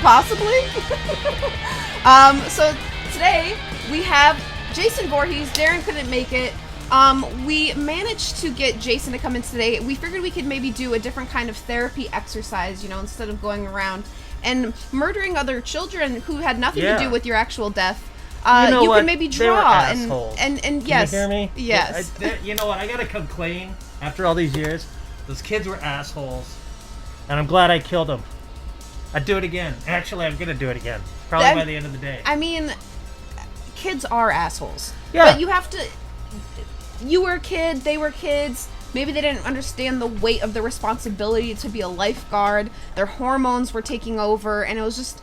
Possibly. So today we have Jason Voorhees. Darren couldn't make it. We managed to get Jason to come in today. We figured we could maybe do a different kind of therapy exercise, instead of going around and murdering other children who had nothing to do with your actual death. You can maybe draw and yes. Can you hear me? Yes. You know what? I gotta come clean. After all these years, those kids were assholes, and I'm glad I killed them. I'd do it again. Actually, I'm gonna do it again. Probably by the end of the day. I mean, kids are assholes. Yeah. But you have to. You were a kid. They were kids. Maybe they didn't understand the weight of the responsibility to be a lifeguard. Their hormones were taking over, and it was just.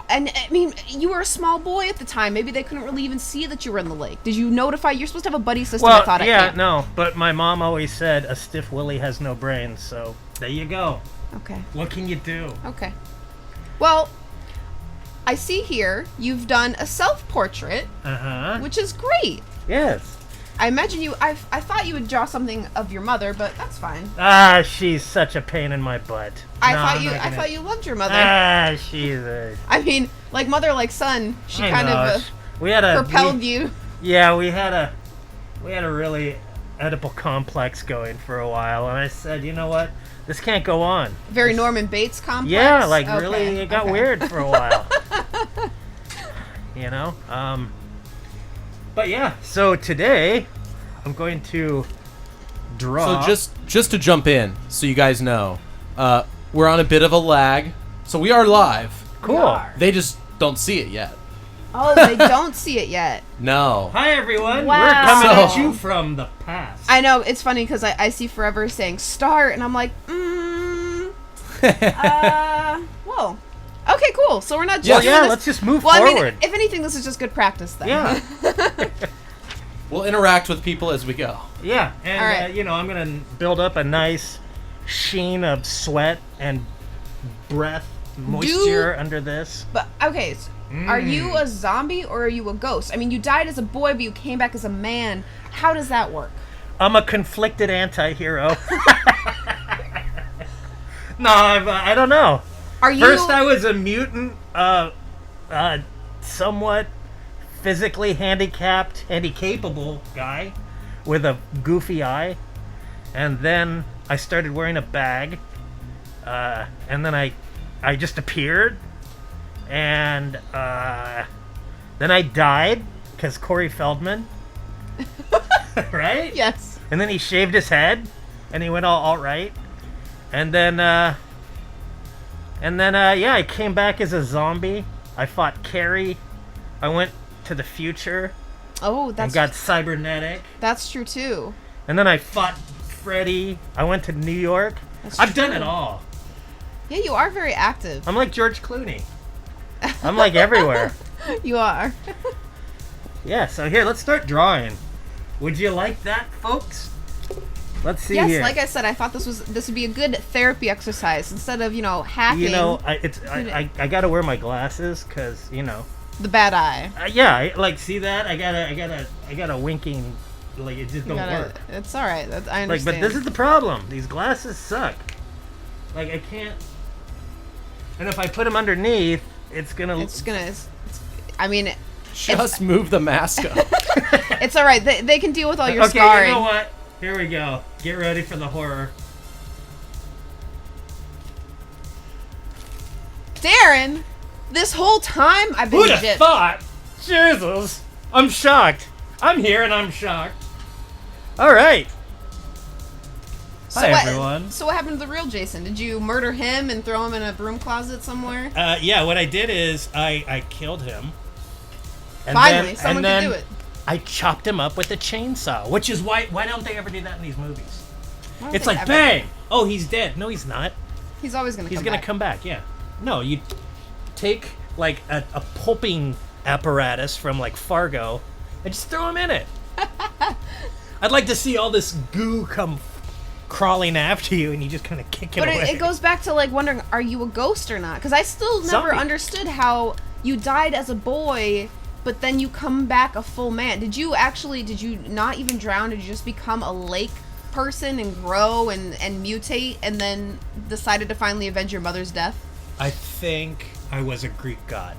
And I mean, you were a small boy at the time. Maybe they couldn't really even see that you were in the lake. Did you notify? You're supposed to have a buddy system. Well, I thought. No. But my mom always said a stiff willy has no brains. So there you go. Okay. What can you do? Okay. Well, I see here you've done a self-portrait, which is great. Yes. I imagine you. I thought you would draw something of your mother, but that's fine. She's such a pain in my butt. I thought you loved your mother. She's a. I mean, like mother, like son. She kind of propelled you. Yeah, we had a really Oedipal complex going for a while, and I said, you know what, this can't go on. Very Norman Bates complex. Yeah, really, it got weird for a while. But yeah, so today I'm going to draw. So just to jump in, so you guys know, we're on a bit of a lag, so we are live. Cool. They just don't see it yet. Oh, they don't see it yet. No. Hi everyone. Wow. We're coming at you from the past. I know, it's funny because I see Forever saying start, and I'm like, whoa. Okay, cool. So we're not just let's just move forward. I mean, if anything, this is just good practice then. Yeah. We'll interact with people as we go. Yeah, and all right. I'm gonna build up a nice sheen of sweat and breath, moisture under this. But okay, so are you a zombie or are you a ghost? I mean, you died as a boy, but you came back as a man. How does that work? I'm a conflicted anti-hero. No, I don't know. First, I was a mutant, somewhat physically handicapable guy with a goofy eye, and then I started wearing a bag, and then I just appeared, and then I died because Corey Feldman, right? Yes. And then he shaved his head, and he went all alt-right, and then I came back as a zombie. I fought Carrie. I went to the future. Oh, and got cybernetic. That's true too. And then I fought Freddy. I went to New York. I've done it all. Yeah, you are very active. I'm like George Clooney. I'm like everywhere. You are. Yeah, so here, let's start drawing. Would you like that, folks? Let's see here. Yes, like I said, I thought this would be a good therapy exercise instead of hacking. I gotta wear my glasses because the bad eye. See that? I got a winking, it just don't work. It's all right. I understand. But this is the problem. These glasses suck. I can't. And if I put them underneath, it's gonna. Just move the mask up. It's all right. They can deal with all your scarring. You know what? Here we go. Get ready for the horror. Darren, this whole time I've been Who'd have thought? Jesus. I'm shocked. I'm here and I'm shocked. All right. Hi, everyone. So what happened to the real Jason? Did you murder him and throw him in a broom closet somewhere? Yeah, what I did is I killed him. And Finally, someone could do it. I chopped him up with a chainsaw, which is why don't they ever do that in these movies? It's like, bang! Oh, he's dead. No, he's not. He's always going to come back. He's going to come back, yeah. No, you take, a pulping apparatus from, Fargo and just throw him in it. I'd like to see all this goo come crawling after you and you just kind of kick it away. But it goes back to, wondering, are you a ghost or not? Because I still never understood how you died as a boy, but then you come back a full man. Did you not even drown? Did you just become a lake person and grow and mutate and then decided to finally avenge your mother's death? I think I was a Greek god.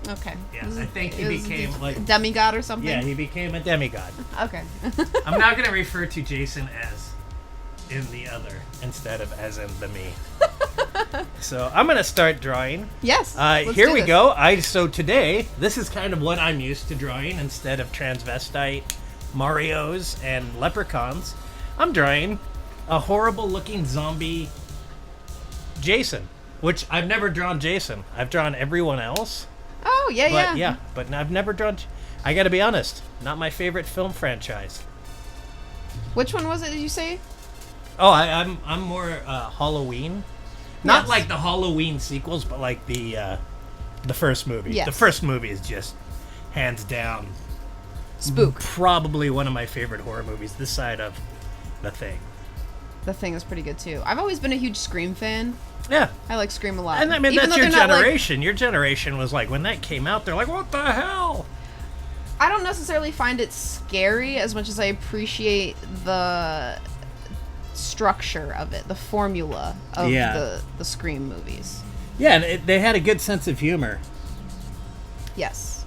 Okay. Yeah, I think he Is became like demigod or something. yeah, he became a demigod. Okay. I'm not gonna refer to Jason as in the other instead of as in the me. So I'm gonna start drawing. Yes. let's Here do we this. go. So today, this is kind of what I'm used to drawing instead of transvestite Marios and leprechauns. I'm drawing a horrible-looking zombie Jason, which I've never drawn Jason. I've drawn everyone else. Oh yeah, But but I've never drawn. I got to be honest, not my favorite film franchise. Which one was it? Did you say? Oh, I'm more Halloween, not Yes. like the Halloween sequels, but like the first movie. Yes. The first movie is just hands down Spook. probably one of my favorite horror movies. This side of The Thing. The Thing is pretty good too. I've always been a huge Scream fan. Yeah. I like Scream a lot. And I mean, Even that's though your they're not, like- generation. Your generation was like, when that came out, they're like, what the hell? I don't necessarily find it scary as much as I appreciate the structure of it, the formula of Yeah. the Scream movies. Yeah, and they had a good sense of humor. Yes.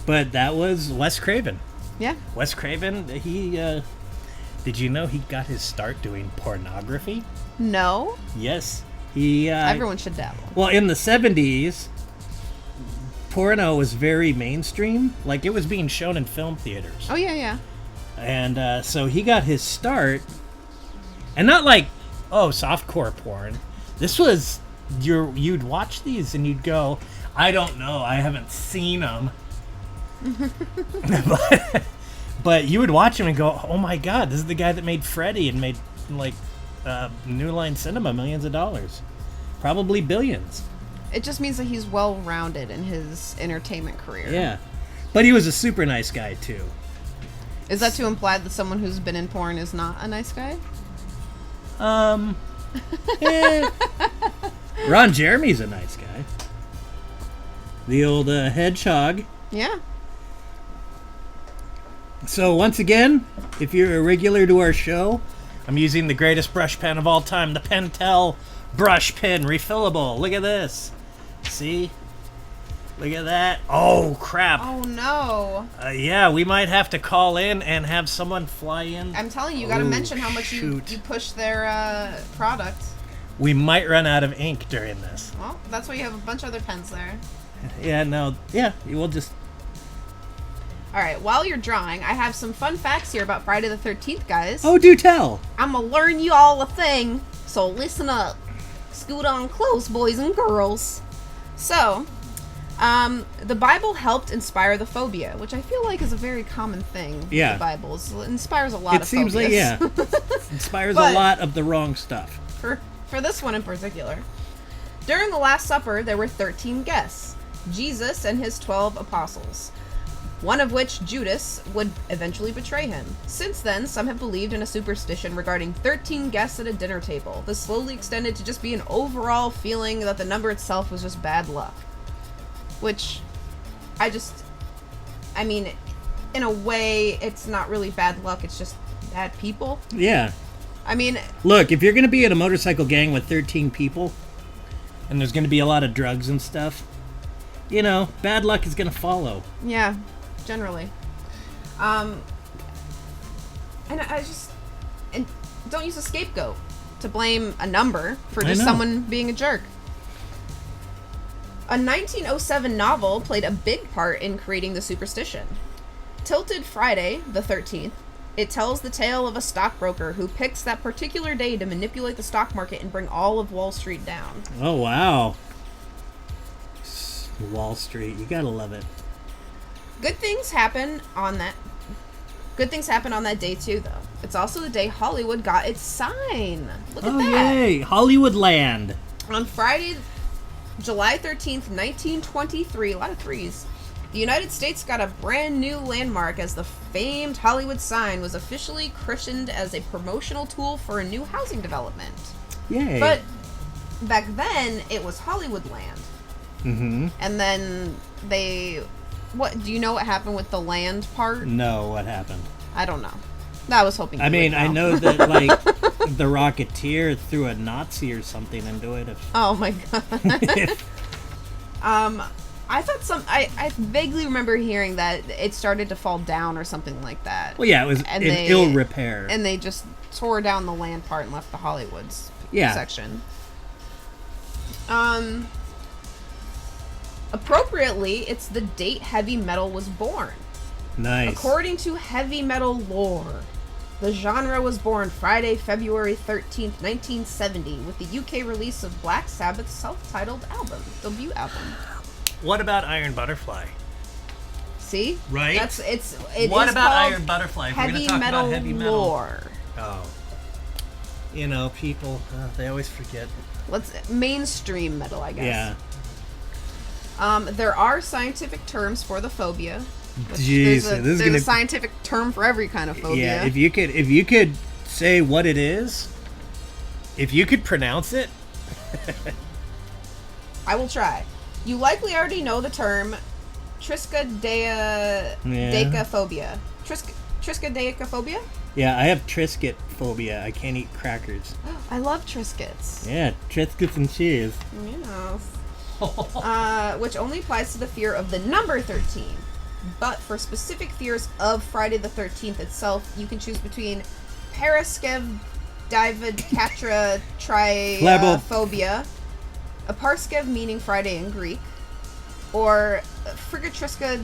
But that was Wes Craven. Yeah. Wes Craven, he, did you know he got his start doing pornography? No. Yes. He, Everyone should dabble. well, in the 70s, porno was very mainstream. Like, it was being shown in film theaters. Oh yeah. And so he got his start, and not like, oh, softcore porn. This was, you'd watch these and you'd go, I don't know, I haven't seen them. but you would watch him and go, oh my god, this is the guy that made Freddy and made, like, New Line Cinema millions of dollars. Probably billions. It just means that he's well-rounded in his entertainment career. Yeah. But he was a super nice guy, too. Is that to imply that someone who's been in porn is not a nice guy? Eh. Ron Jeremy's a nice guy. The old hedgehog. Yeah. So once again, if you're a regular to our show, I'm using the greatest brush pen of all time, the Pentel brush pen, refillable. Look at this. See? Look at that. Oh, crap. Oh no. Yeah, we might have to call in and have someone fly in. I'm telling you, you gotta Oh, mention how much you shoot. push their product. We might run out of ink during this. Well, that's why you have a bunch of other pens there. Yeah, no. Yeah, we'll just... Alright, while you're drawing, I have some fun facts here about Friday the 13th, guys. Oh, do tell. I'm gonna learn you all a thing, so listen up. Scoot on close, boys and girls. So, the Bible helped inspire the phobia, which I feel like is a very common thing with Yeah. the Bible. It inspires a lot It of seems like, phobias. yeah. Inspires But- a lot of the wrong stuff. For this one in particular. During the Last Supper, there were 13 guests. Jesus and his 12 apostles. One of which, Judas, would eventually betray him. Since then, some have believed in a superstition regarding 13 guests at a dinner table. This slowly extended to just be an overall feeling that the number itself was just bad luck. Which, I mean, in a way, it's not really bad luck, it's just bad people. Yeah. I mean, Look, if you're going to be in a motorcycle gang with 13 people, and there's going to be a lot of drugs and stuff, you know, bad luck is going to follow. yeah, generally. And and don't use a scapegoat to blame a number for I just know. someone being a jerk. A 1907 novel played a big part in creating the superstition. Tilted Friday, the 13th, it tells the tale of a stockbroker who picks that particular day to manipulate the stock market and bring all of Wall Street down. Oh, wow. Wall Street, you got to love it. Good things happen on that day too, though. It's also the day Hollywood got its sign. Look at Oh, that. yay. Hollywood land. On Friday, July 13th, 1923, a lot of threes, the United States got a brand new landmark as the famed Hollywood sign was officially christened as a promotional tool for a new housing development. Yay. But back then, it was Hollywood land. Mm-hmm. And then do you know what happened with the land part? No, what happened? I don't know. I was hoping. I you mean, would I know that, like, the Rocketeer threw a Nazi or something into it. Oh my god. I thought I vaguely remember hearing that it started to fall down or something like that. Well, yeah, it was And in they- ill repair. And they just tore down the land part and left the Hollywoods section. Appropriately, it's the date heavy metal was born. Nice. According to heavy metal lore, the genre was born Friday, February 13th, 1970, with the UK release of Black Sabbath's self-titled debut album. What about Iron Butterfly? See? Right? It What is about called Iron Butterfly? If we're gonna Heavy talk metal about heavy metal. lore. Oh. You know, people, they always forget. Mainstream metal, I guess. Yeah. There are scientific terms for the phobia. Jeez, There's a scientific term for every kind of phobia. Yeah, if you could say what it is, if you could pronounce it. I will try. You likely already know the term triskaidekaphobia. Triskaidekaphobia? Yeah, I have Triscuit phobia. I can't eat crackers. I love Triscuits. Yeah, Triscuits and cheese. Yes. Which only applies to the fear of the number 13. But for specific fears of Friday the 13th itself, you can choose between Paraskev-Dividcatra triphobia, a Parskev meaning Friday in Greek, or Frigatriska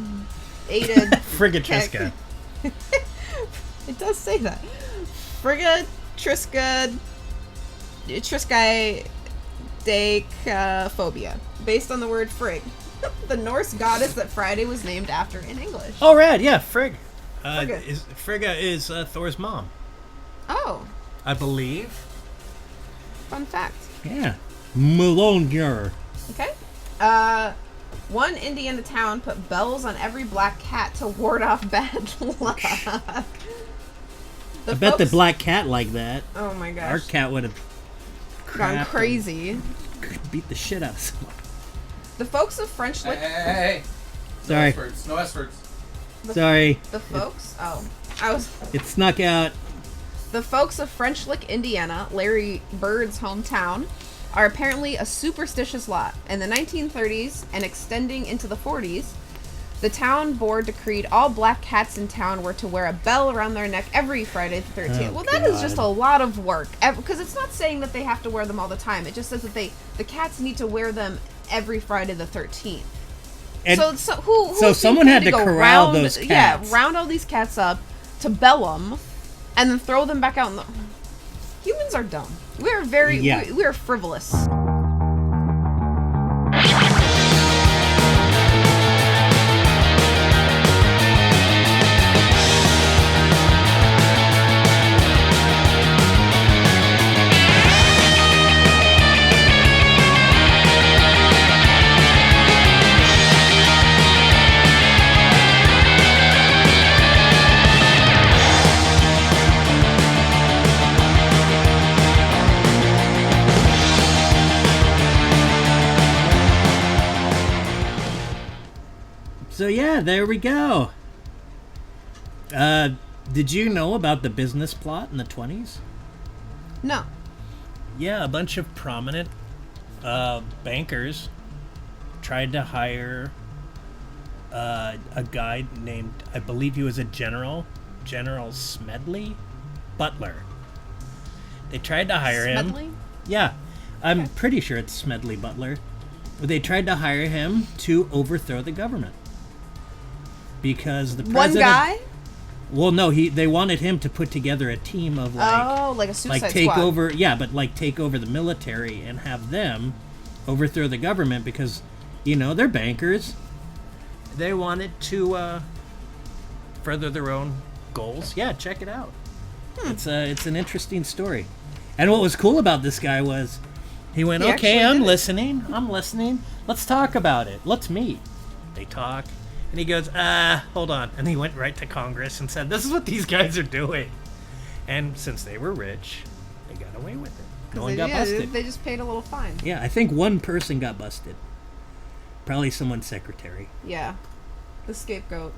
Ada Frigatriska. It does say that. Frigatriska Triskaidekaphobia, based on the word frig, the Norse goddess that Friday was named after in English. Oh, rad, yeah, Frigga. Frigga. Frigga is Thor's mom, Oh, I believe. fun fact. Yeah. Mjolnir. Okay. One Indiana town put bells on every black cat to ward off bad luck. I bet the black cat like that. Oh my gosh. Our cat would have Gone crazy. beat the shit out of someone. The folks of French Lick. Hey. Sorry. No S words. Sorry. The folks? Oh. I was. It snuck out. The folks of French Lick, Indiana, Larry Bird's hometown, are apparently a superstitious lot. In the 1930s and extending into the 40s, the town board decreed all black cats in town were to wear a bell around their neck every Friday the 13th. Oh, well, that is God. just a lot of work. Because it's not saying that they have to wear them all the time. It just says that the cats need to wear them every Friday the 13th. And who so someone had to go corral round, those cats. Yeah, round all these cats up to bell them, and then throw them back out. Humans are dumb. We are we are frivolous. So yeah, there we go. Did you know about the business plot in the 20s? No. Yeah, a bunch of prominent bankers tried to hire a guy named, I believe he was a General Smedley Butler. They tried to hire Smedley? him. Yeah, I'm pretty sure it's Smedley Butler. They tried to hire him to overthrow the government because the president. One guy? Well, no, they wanted him to put together a team of like a Suicide take Squad. over, take over the military and have them overthrow the government because, they're bankers. They wanted to further their own goals. Yeah, check it out. It's an interesting story. And what was cool about this guy was he went, He okay, actually I'm did it." listening. Let's talk about it. Let's meet. They talk. And he goes, hold on. And he went right to Congress and said, this is what these guys are doing. And since they were rich, they got away with it. No one got busted. They just paid a little fine. Yeah, I think one person got busted. Probably someone's secretary. Yeah. The scapegoat.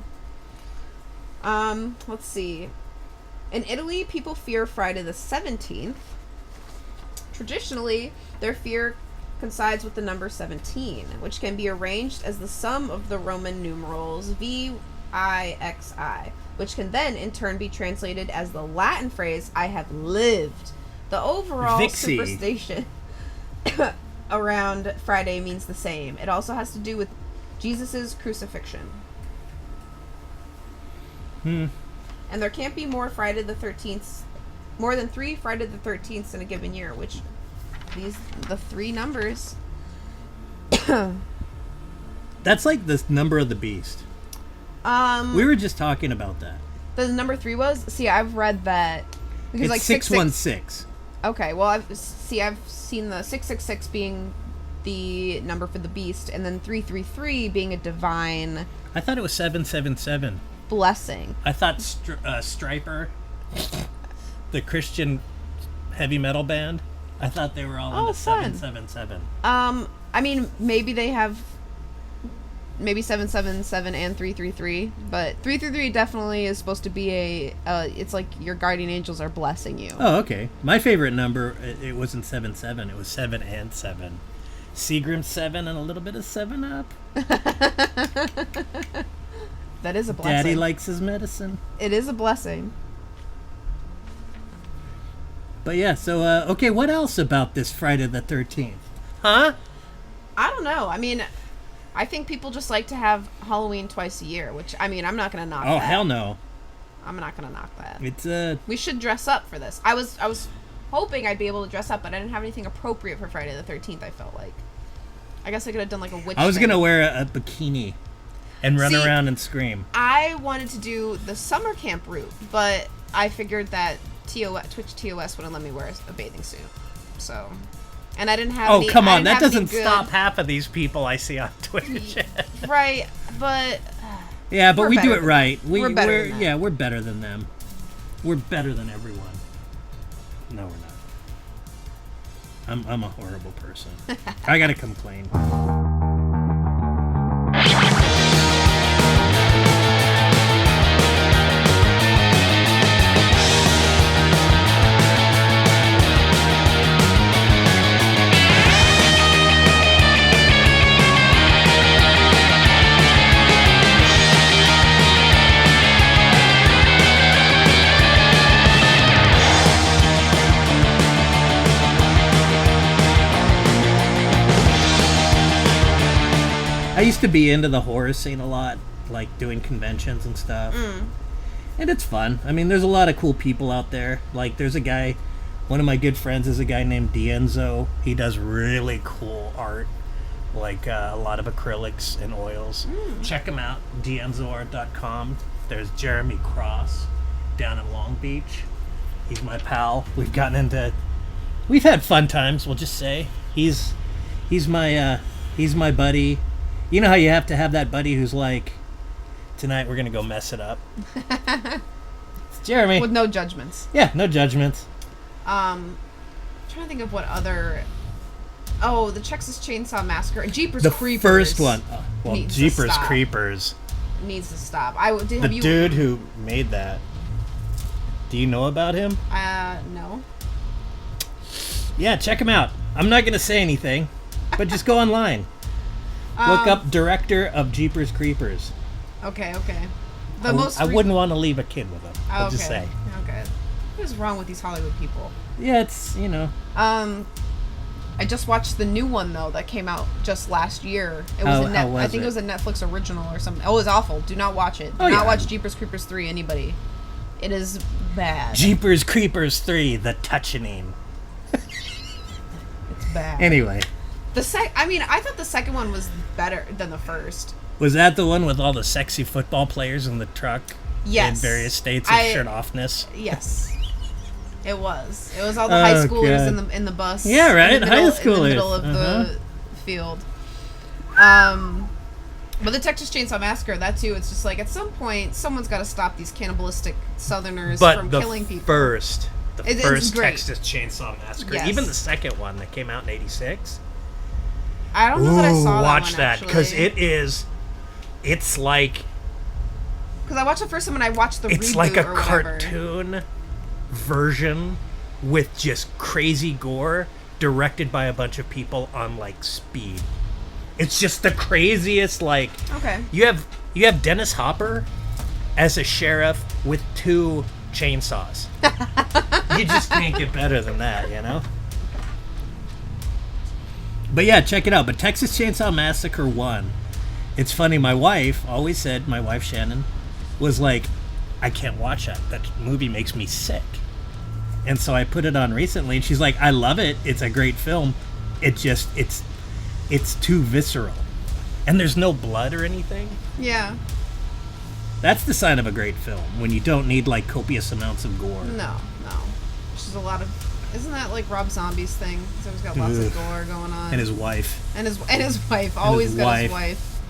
Let's see. In Italy, people fear Friday the 17th. Traditionally, their fear coincides with the number 17, which can be arranged as the sum of the Roman numerals VIXI, which can then in turn be translated as the Latin phrase "I have lived." The overall Vixie. superstition around Friday means the same. It also has to do with Jesus' crucifixion. And there can't be more than 3 Friday the 13th in a given year, which the 3 numbers. That's like the number of the beast. We were just talking about that. The number 3 was? See, I've read that because It's like 616. Okay, well, I've seen the 666 being the number for the beast, and then 333 being a divine I thought it was 777. blessing. I thought Striper, the Christian heavy metal band, I thought they were all into fun. 777. I mean, maybe they have 777 and 333, but 333 definitely is supposed to be it's like your guardian angels are blessing you. Oh, okay. My favorite number, it wasn't 77, it was 7 and 7. Seagram 7 and a little bit of 7-Up. That is a blessing. Daddy likes his medicine. It is a blessing. But yeah, so, okay, what else about this Friday the 13th? Huh? I don't know. I mean, I think people just like to have Halloween twice a year, which, I mean, I'm not going to knock Oh, that. hell no. I'm not going to knock that. It's, We should dress up for this. I was hoping I'd be able to dress up, but I didn't have anything appropriate for Friday the 13th, I felt like. I guess I could have done like a witch I was thing. going to wear a bikini and run See, around and scream. I wanted to do the summer camp route, but I figured that Twitch TOS wouldn't let me wear a bathing suit. So, and I didn't have Oh, any, come I on. didn't That have any doesn't good- stop half of these people I see on Twitch. Right, but Yeah, but We're we do better it than right. We're better than that. Yeah, we're better than them. We're better than everyone. No, we're not. I'm a horrible person. I gotta complain. I used to be into the horror scene a lot, like doing conventions and stuff. And it's fun. I mean, there's a lot of cool people out there. Like, there's a guy, one of my good friends is a guy named Dienzo. He does really cool art, like a lot of acrylics and oils. Check him out, dienzoart.com. There's Jeremy Cross down in Long Beach. He's my pal. We've had fun times, we'll just say. He's my buddy. You know how you have to have that buddy who's like, tonight we're gonna go mess it up. It's Jeremy. with no judgments. Yeah, no judgments. I'm trying to think of what other. Oh, the Texas Chainsaw Massacre, Jeepers The Creepers. first one. Well, needs to Jeepers stop. Creepers. Needs to stop. Have The you? dude who made that. Do you know about him? No. Yeah, check him out. I'm not gonna say anything, but just go online. Look up director of Jeepers Creepers. Okay. I wouldn't want to leave a kid with him. I'll just say. Okay. What is wrong with these Hollywood people? Yeah, it's, I just watched the new one though that came out just last year. It was I think it was a Netflix original or something. Oh, it was awful. Do not watch it. Do not watch Jeepers Creepers 3, anybody. It is bad. Jeepers Creepers 3, The Touching. It's bad. Anyway. I thought the second one was better than the first. Was that the one with all the sexy football players in the truck? Yes. In various states of shirt-offness? Yes. It was. It was all the high schoolers God. in the bus. Yeah, right. In the middle, High schoolers. In the middle of the field. But the Texas Chainsaw Massacre, that too, it's just like at some point someone's got to stop these cannibalistic Southerners from killing people. The It's first great. Texas Chainsaw Massacre, Yes. even the second one that came out in '86. I don't know that I saw that watch one, that because it's like because I watched the first one and I watched the it's reboot like a or whatever. cartoon version with just crazy gore, directed by a bunch of people on like speed. It's just the craziest. Like, Okay. you have Dennis Hopper as a sheriff with 2 chainsaws. You just can't get better than that, you know? But yeah, check it out. But Texas Chainsaw Massacre 1. It's funny, my wife always said, my wife Shannon, was like, I can't watch that. That movie makes me sick. And so I put it on recently, and she's like, I love it. It's a great film. It just, it's too visceral. And there's no blood or anything. Yeah. That's the sign of a great film, when you don't need like copious amounts of gore. No. Which is a lot of. Isn't that like Rob Zombie's thing? He's always got lots of gore going on. And his wife. And his wife. Always his got wife. his wife.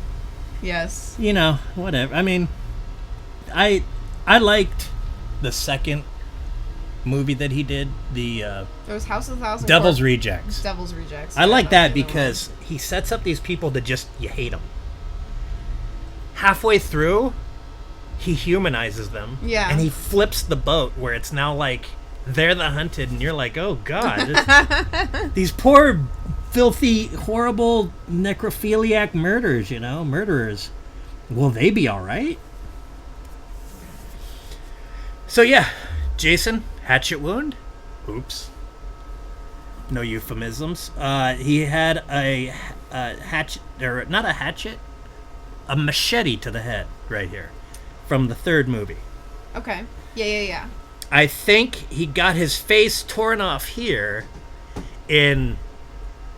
Yes. You know, whatever. I mean, I liked the second movie that he did, the It was House of a Thousand Devil's Corpses. Rejects. Devil's Rejects. I Yeah, like that's that the other because He sets up these people that just, you hate them. Halfway through, he humanizes them. Yeah. And he flips the boat where it's now like, they're the hunted, and you're like, oh God. these poor, filthy, horrible necrophiliac murderers. Will they be all right? So yeah, Jason, hatchet wound. Oops. No euphemisms. He had a hatchet, or not a hatchet, a machete to the head right here from the third movie. Okay. Yeah. I think he got his face torn off here in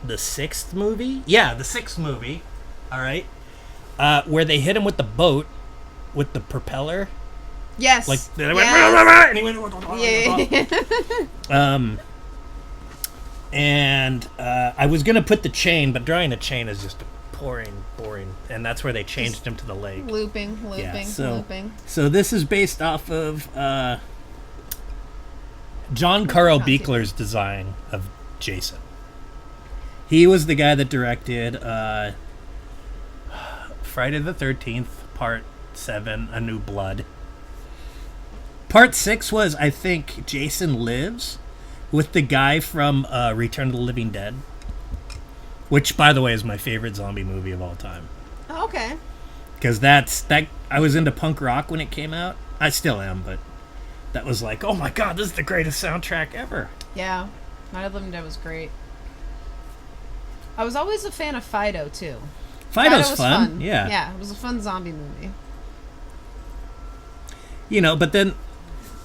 the 6th movie. Yeah, the 6th movie. All right. Where they hit him with the boat with the propeller. Yes. Like, they went, Yes. and he went, Yeah. And I was going to put the chain, but drawing a chain is just boring. And that's where they changed him to the lake. Looping. So this is based off of John Carl Buechler's design of Jason. He was the guy that directed Friday the 13th, Part 7, A New Blood. Part 6 was, I think, Jason Lives, with the guy from Return of the Living Dead. Which, by the way, is my favorite zombie movie of all time. Oh, okay. Because I was into punk rock when it came out. I still am, but that was like, oh my God, this is the greatest soundtrack ever. Yeah. Night of the Living Dead was great. I was always a fan of Fido, too. Fido's was fun. Yeah. Yeah, it was a fun zombie movie. You know, but then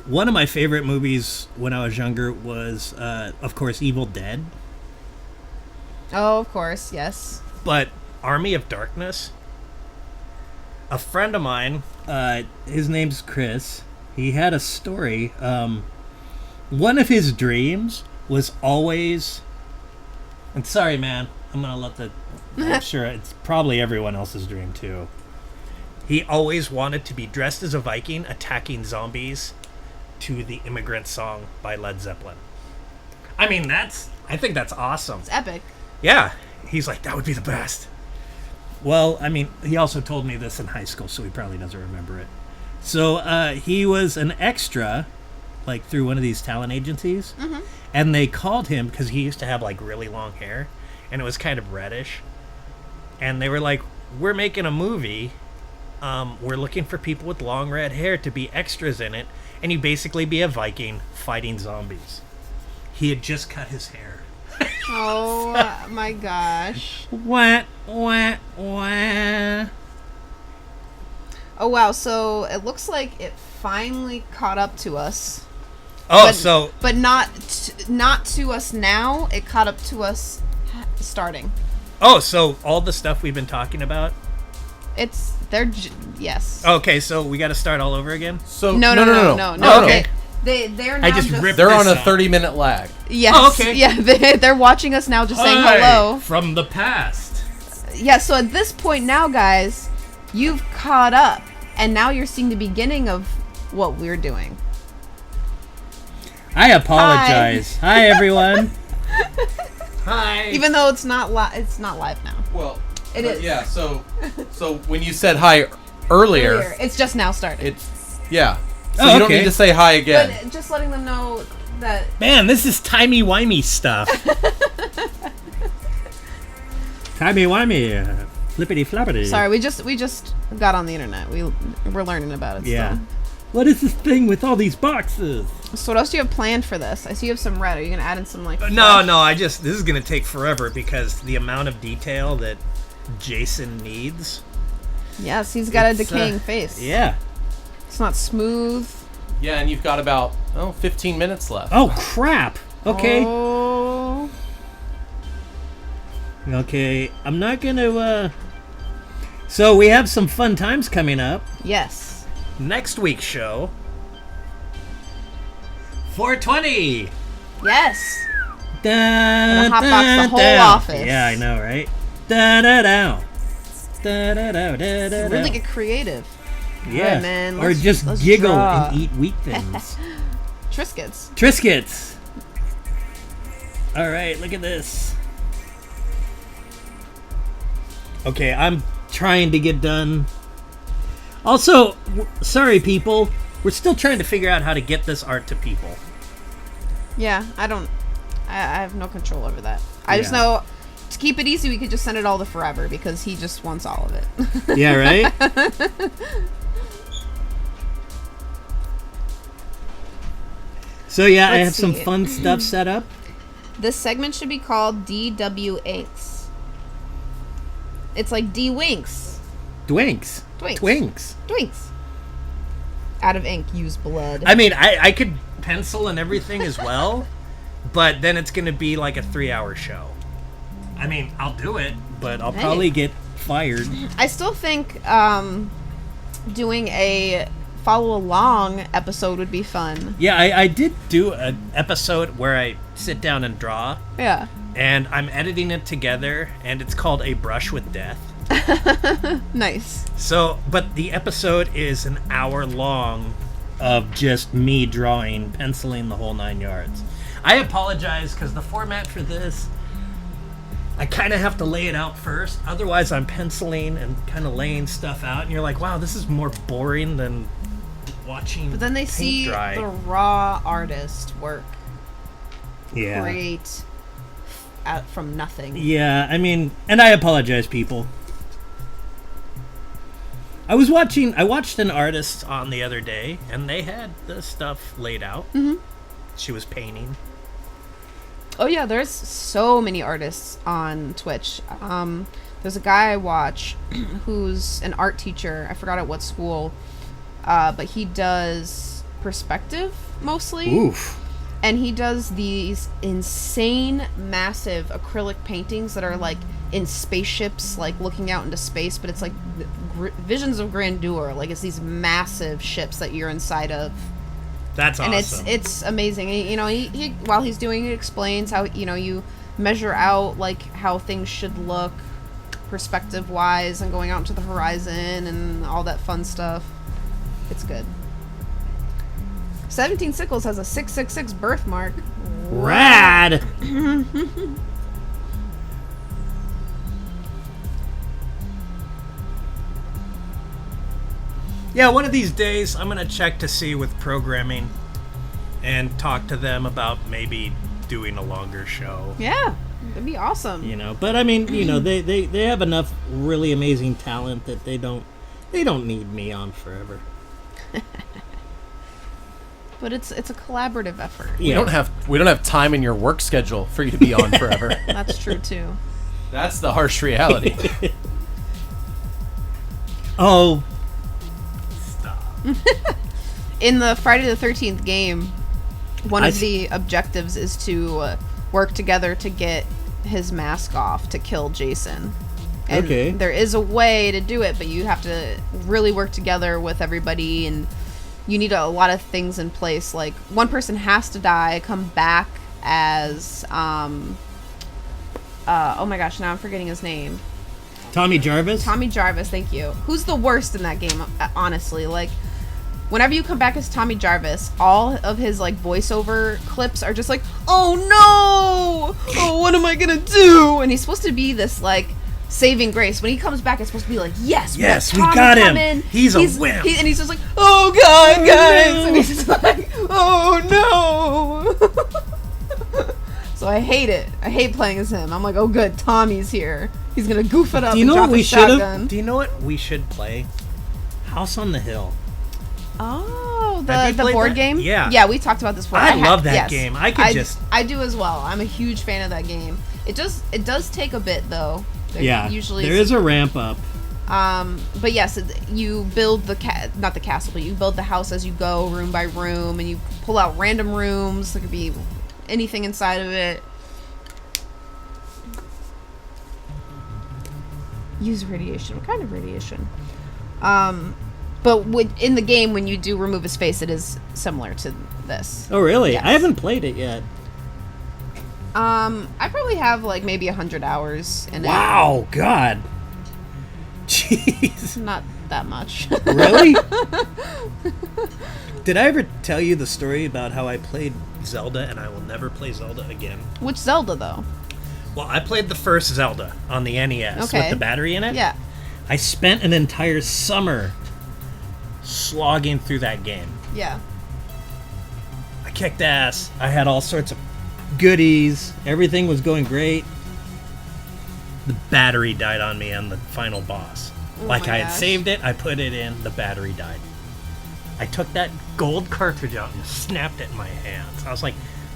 one of my favorite movies when I was younger was, of course, Evil Dead. Oh, of course, yes. But Army of Darkness, a friend of mine, His name's Chris. He had a story. One of his dreams was always... And sorry, man. I'm going to let the... I'm sure it's probably everyone else's dream, too. he always wanted to be dressed as a Viking attacking zombies to the Immigrant Song by Led Zeppelin. I mean, I think that's awesome. It's epic. Yeah. He's like, that would be the best. Well, I mean, he also told me this in high school, so he probably doesn't remember it. So he was an extra, like, through one of these talent agencies. Mm-hmm. And they called him because He used to have, like, really long hair, and it was kind of reddish. And they were like, we're making a movie. We're looking for people with long red hair to be extras in it, and you basically be a Viking fighting zombies. He had just cut his hair. Oh my gosh. wah, wah, wah. Oh wow, so it looks like it finally caught up to us. Oh, But not to us now. It caught up to us starting. so all the stuff we've been talking about. Yes. Okay, so we got to start all over again. So No. No. Okay. They're now I just ripped They're on this a up. 30-minute lag. Yes. Oh, okay. Yeah, they're watching us now, just saying Hi, hello. from the past. Yeah. So at this point now, guys, you've caught up, and now you're seeing the beginning of what we're doing. I apologize. Hi everyone. Hi. Even though it's not it's not live now. Well, It is. Yeah. So when you said hi earlier, It's just now started. it's yeah. So Oh, you don't okay. need to say hi again. But just letting them know that. Man, this is timey-wimey stuff. Timey-wimey, flippity-floppity. Sorry, we just got on the internet. We're learning about it. Yeah. Still. What is this thing with all these boxes? So what else do you have planned for this? I see you have some red. Are you gonna add in some like? No. This is gonna take forever because the amount of detail that Jason needs. Yes, he's got a It's, decaying face. Yeah. It's not smooth. Yeah, and you've got about 15 minutes left. Oh, crap. Okay. Oh. Okay, I'm not gonna, So we have some fun times coming up. Yes. Next week's show. 420. Yes. Da, Gonna hotbox the whole office. Yeah, I know, right? Da-da-da. Da-da-da. Really get creative. Yeah. Alright, man, or let's just giggle draw. and eat wheat thins. Triscuits. Triscuits. All right, look at this. Okay, I'm trying to get done. Also, sorry, people. We're still trying to figure out how to get this art to people. Yeah, I have no control over that. I just Yeah. know to keep it easy, we could just send it all to Forever because he just wants all of it. Yeah, right? So yeah, I have Let's some see. fun stuff set up. This segment should be called DW Inks. It's like D Winks. Dwinks. Twinks. Twinks. Twinks. Out of ink, use blood. I mean, I could pencil and everything as well, but then it's going to be like a 3-hour show. I mean, I'll do it, but I'll Hey. Probably get fired. I still think doing a follow along episode would be fun. Yeah, I did do an episode where I sit down and draw, Yeah. and I'm editing it together, and it's called A Brush with Death. Nice. So, but the episode is an hour long Of just me drawing, penciling the whole 9 yards. I apologize because the format for this, I kind of have to lay it out first. Otherwise, I'm penciling and kind of laying stuff out, and you're like, wow, this is more boring than watching But then they paint see dry. the raw artist work Yeah. create out from nothing. Yeah, I mean, and I apologize, people. I watched an artist on the other day, and they had the stuff laid out. Mhm. She was painting. Oh yeah, there's so many artists on Twitch. There's a guy I watch who's an art teacher. I forgot at what school, but he does perspective mostly. Oof. And he does these insane, massive acrylic paintings that are like in spaceships, like looking out into space. But it's like visions of grandeur. Like it's these massive ships that you're inside of. That's awesome. And it's amazing. He while he's doing it, explains how you measure out like how things should look, perspective wise, and going out into the horizon and all that fun stuff. It's good. 17 Sickles has a 666 birthmark. Rad! Yeah, one of these days, I'm going to check to see with programming and talk to them about maybe doing a longer show. Yeah, that'd be awesome. But I mean, they have enough really amazing talent that they don't need me on forever. But it's a collaborative effort. We don't have time in your work schedule for you to be on forever. That's true too. That's the harsh reality. Oh, In the Friday the 13th game, one I of s- the objectives is to work together to get his mask off to kill Jason. And Okay. there is a way to do it, but you have to really work together with everybody, and you need a lot of things in place. Like one person has to die, come back as oh my gosh, now I'm forgetting his name. Tommy Jarvis? Tommy Jarvis, thank you. Who's the worst in that game, honestly? Like, whenever you come back as Tommy Jarvis, all of his, like, voiceover clips are just like, oh no! Oh, what am I gonna do? And he's supposed to be this, like, saving grace. When he comes back, it's supposed to be like, yes, Yes, we Tommy got him. come in. He's a wimp. And he's just like, oh god, guys, no. and he's just like, oh no. So I hate it. I hate playing as him. I'm like, oh good, Tommy's here. He's gonna goof it up. Do you and know drop what we his should've- shotgun. Do you know what we should play? House on the Hill. Oh, Have you the played board that? game? Yeah. Yeah, we talked about this before. I love that game. I do as well. I'm a huge fan of that game. It does take a bit though. Usually there is a ramp up. but yes, you build not the castle, but you build the house as you go, room by room, and you pull out random rooms. There could be anything inside of it. Use radiation. What kind of radiation? But in the game, when you do remove his face, it is similar to this. Oh, really? Yes. I haven't played it yet. I probably have like maybe 100 hours in Wow, God. Jeez. it. Not that much. Really? Did I ever tell you the story about how I played? Zelda, and I will never play Zelda again. Which Zelda though? Well, I played the first Zelda on the NES Okay. with the battery in it. Yeah. I spent an entire summer. Slogging through that game. Yeah. I kicked ass. I had all sorts of goodies. Everything was going great. The battery died on me on the final boss. Oh like my I had gosh. saved it, I put it in, the battery died. I took that gold cartridge out and snapped it in my hands. I was like,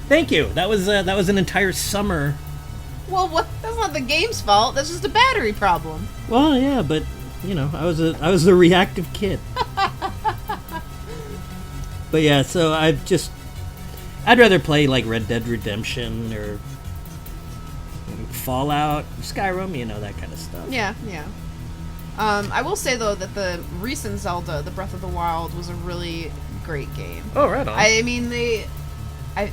Thank you. That was an entire summer. Well, what? That's not the game's fault. That's just a battery problem. Well, yeah, but I was a reactive kid. But yeah, so I'd rather play like Red Dead Redemption or Fallout, Skyrim, that kind of stuff. Yeah, yeah. I will say though that the recent Zelda, the Breath of the Wild, was a really great game. oh, right on. I mean, I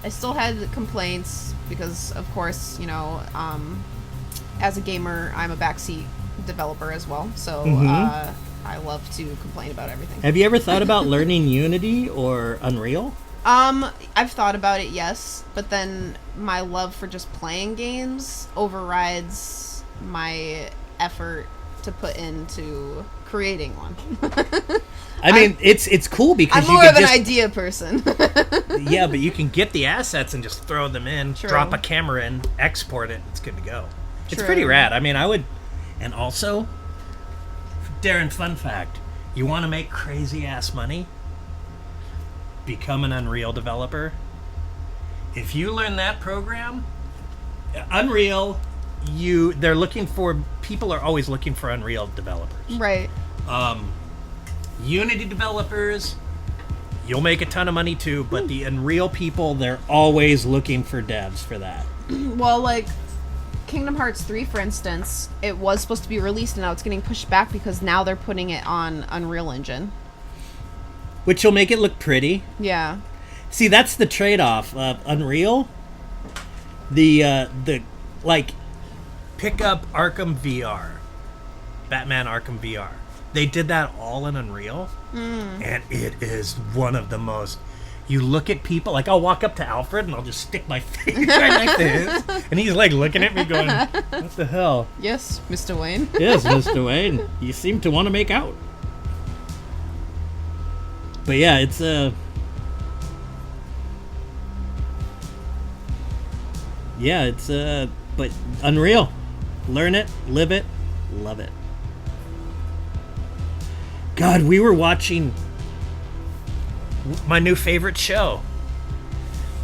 still had complaints because, of course, as a gamer, I'm a backseat developer as well, so I love to complain about everything. Have you ever thought about learning Unity or Unreal? I've thought about it, yes, but then my love for just playing games overrides my effort to put into creating one. I mean, it's cool because I'm more of an idea person. yeah, but you can get the assets and just throw them in, True. drop a camera in, export it, it's good to go. It's True. pretty rad. I mean, I would... And also, Darren, fun fact, you want to make crazy-ass money? Become an Unreal developer. If you learn that program, Unreal, they're looking for... People are always looking for Unreal developers. Right. Unity developers, you'll make a ton of money too, but the Unreal people, they're always looking for devs for that. Well, like Kingdom Hearts 3, for instance, it was supposed to be released and now it's getting pushed back because now they're putting it on Unreal Engine. Which will make it look pretty. Yeah. See, that's the trade-off of Unreal. The pick up Arkham VR, Batman Arkham VR. They did that all in Unreal, and it is one of the most... You look at people, like I'll walk up to Alfred and I'll just stick my face right next to his, and he's like looking at me going, what the hell? Yes, Mr. Wayne. Yes, Mr. Wayne. You seem to want to make out. But yeah, it's but Unreal. Learn it, live it, love it. God, we were watching My new favorite show.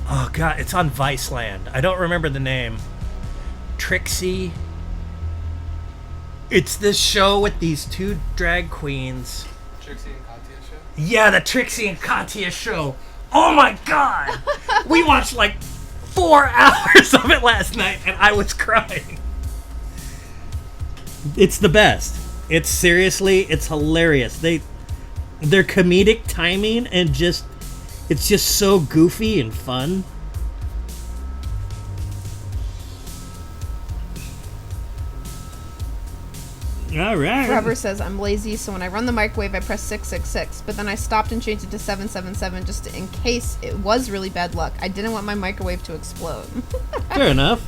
Oh god, it's on Viceland. I don't remember the name. Trixie. It's this show with these two drag queens. Trixie and Katya show? Yeah, the Trixie and Katya show. Oh my god! We watched like 4 hours of it last night and I was crying. It's the best. It's hilarious. Their comedic timing and it's just so goofy and fun. All right. Rubber says, I'm lazy, so when I run the microwave, I press 666, but then I stopped and changed it to 777 just in case it was really bad luck. I didn't want my microwave to explode. Fair enough.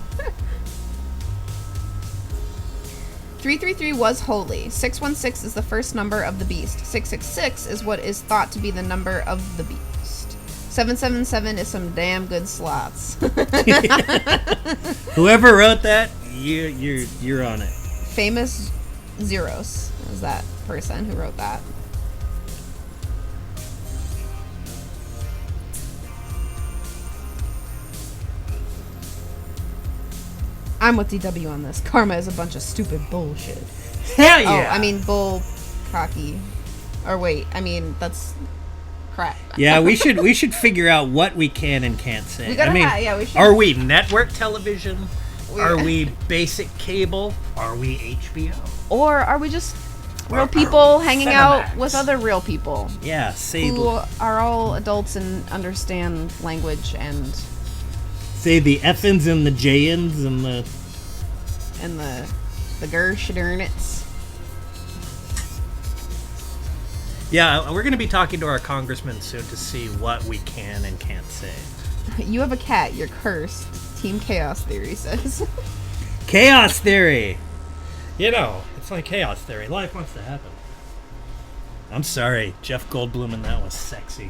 333 was holy. 616 is the first number of the beast. 666 is what is thought to be the number of the beast. 777 is some damn good slots. Whoever wrote that, you're on it. Famous Zeros is that person who wrote that. I'm with DW on this. Karma is a bunch of stupid bullshit. Hell yeah! Oh, I mean bull cocky. Or wait, I mean that's crap. Yeah, we should figure out what we can and can't say. We gotta I mean, we should. Are we network television? Are we basic cable? Are we HBO? Or are we just real Or people hanging out Cinemax? with other real people yeah, say who are all adults and understand language and the F'ins and the J'ins and the Gershadernits. Yeah, we're going to be talking to our congressman soon to see what we can and can't say. You have a cat. You're cursed. Team Chaos Theory says. Chaos Theory. You know, it's like chaos theory. Life wants to happen. I'm sorry, Jeff Goldblum, and that was sexy.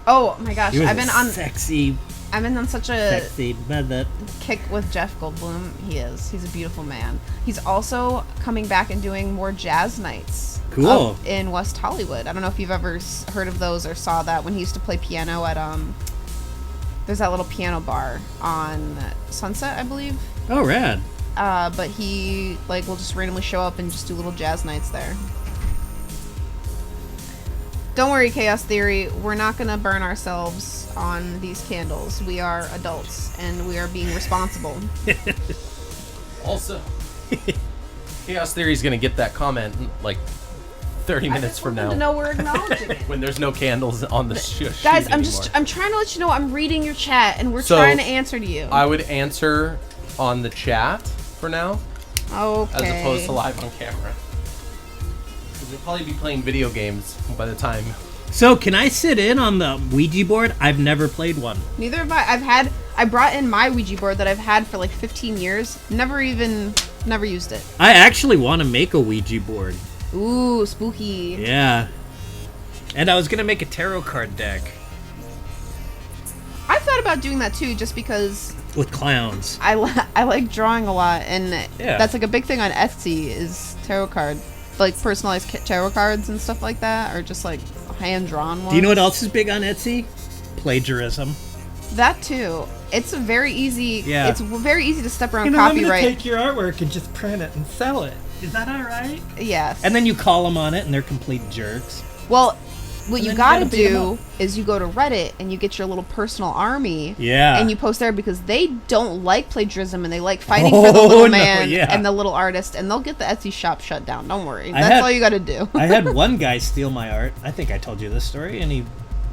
Oh my gosh, He was I've been on such a sexy mother. kick with Jeff Goldblum. He's a beautiful man. He's also coming back and doing more jazz nights. Cool. Up in West Hollywood. I don't know if you've ever heard of those or saw that when he used to play piano at there's that little piano bar on Sunset, I believe. Oh, rad. But he will just randomly show up and just do little jazz nights there. Don't worry, Chaos Theory. We're not gonna burn ourselves on these candles. We are adults and we are being responsible. Also, Chaos Theory is going to get that comment like 30 minutes from now. To know we're acknowledging it. When there's no candles on the Guys, shoot I'm trying to let you know I'm reading your chat and we're So, trying to answer to you. I would answer on the chat for now, Okay. as opposed to live on camera. Because we'll probably be playing video games by the time. So, can I sit in on the Ouija board? I've never played one. Neither have I. I brought in my Ouija board that I've had for like 15 years. Never used it. I actually want to make a Ouija board. Ooh, spooky. Yeah. And I was going to make a tarot card deck. I thought about doing that too, just because With clowns. I like drawing a lot, and Yeah. that's like a big thing on Etsy is tarot card, like personalized tarot cards and stuff like that, or just like hand drawn ones. Do you know what else is big on Etsy? Plagiarism. That too. It's very easy. Yeah. It's very easy to step around I'm copyright. going to take your artwork and just print it and sell it. Is that all right? Yes. And then you call them on it, and they're complete jerks. well, what And you then you gotta gotta beat 'em do up. is you go to Reddit and you get your little personal army. Yeah. And you post there because they don't like plagiarism and they like fighting for the little no, man yeah. and the little artist, and they'll get the Etsy shop shut down. Don't worry. I That's had- all you gotta do. I had one guy steal my art. I think I told you this story, and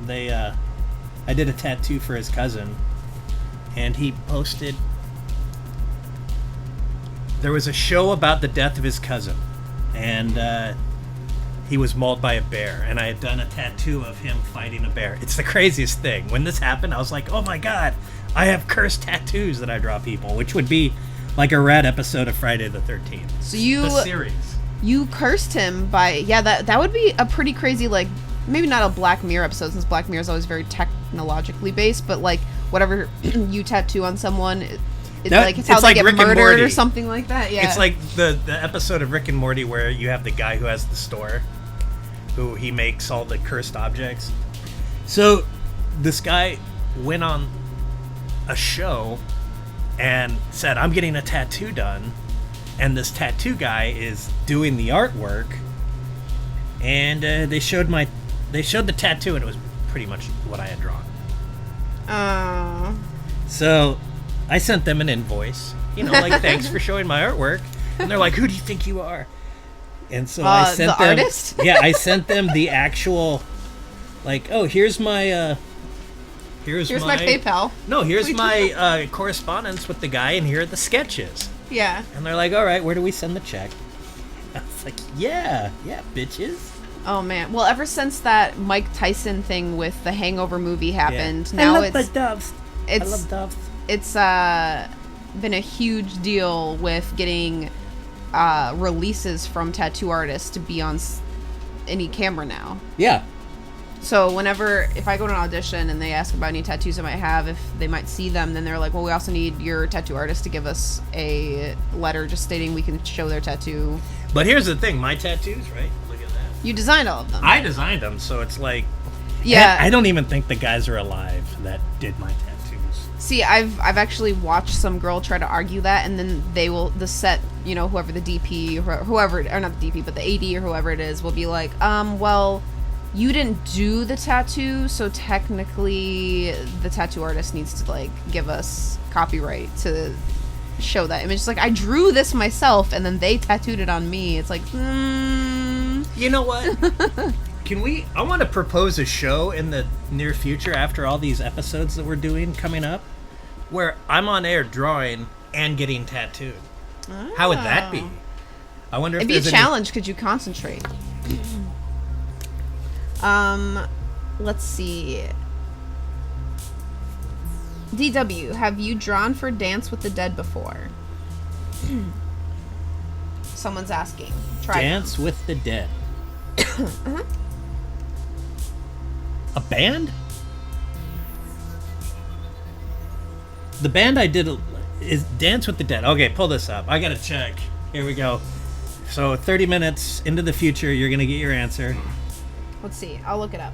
I did a tattoo for his cousin, and he posted. There was a show about the death of his cousin, and he was mauled by a bear, and I had done a tattoo of him fighting a bear. It's the craziest thing. When this happened, I was like, oh my god, I have cursed tattoos that I draw people, which would be like a rad episode of Friday the 13th. So The series. you cursed him by that would be a pretty crazy, like, maybe not a Black Mirror episode since Black Mirror is always very technologically based, but like whatever you tattoo on someone, it's It's how they like get Rick and murdered or Morty. something like that. Yeah. It's like the episode of Rick and Morty where you have the guy who has the store, who he makes all the cursed objects. So this guy went on a show and said, I'm getting a tattoo done, and this tattoo guy is doing the artwork, and they showed the tattoo, and it was pretty much what I had drawn. So I sent them an invoice, like, thanks for showing my artwork. And they're like, who do you think you are? And so I sent the them... artist? Yeah, I sent them the actual, like, oh, here's my... Here's my PayPal. No, here's my correspondence with the guy, and here are the sketches. Yeah. And they're like, all right, where do we send the check? I was like, yeah, bitches. Oh man. Well, ever since that Mike Tyson thing with the Hangover movie happened, now doves. it's I love doves. it's been a huge deal with getting releases from tattoo artists to be on any camera now. Yeah. So whenever, if I go to an audition and they ask about any tattoos I might have, if they might see them, then they're like, well, we also need your tattoo artist to give us a letter just stating we can show their tattoo. But here's the thing, my tattoos, right? Look at that. You designed all of them. I designed them, so it's like... Yeah. I don't even think the guys are alive that did my tattoos. See, I've actually watched some girl try to argue that, and then the set, you know, whoever the DP, whoever, or not the DP, but the AD or whoever it is, will be like, well, you didn't do the tattoo, so technically the tattoo artist needs to, like, give us copyright to show that image. It's like, I drew this myself, and then they tattooed it on me. It's like, You know what? I want to propose a show in the near future After all these episodes that we're doing coming up, where I'm on air drawing and getting tattooed. How would that be? I wonder if It'd be a there's challenge. Could you concentrate? Let's see. DW, have you drawn for Dance with the Dead before? Someone's asking. Try Dance with the Dead. A band? The band I did is Dance with the Dead. Okay, pull this up. I gotta check. Here we go. So 30 minutes into the future, you're gonna get your answer. Let's see. I'll look it up.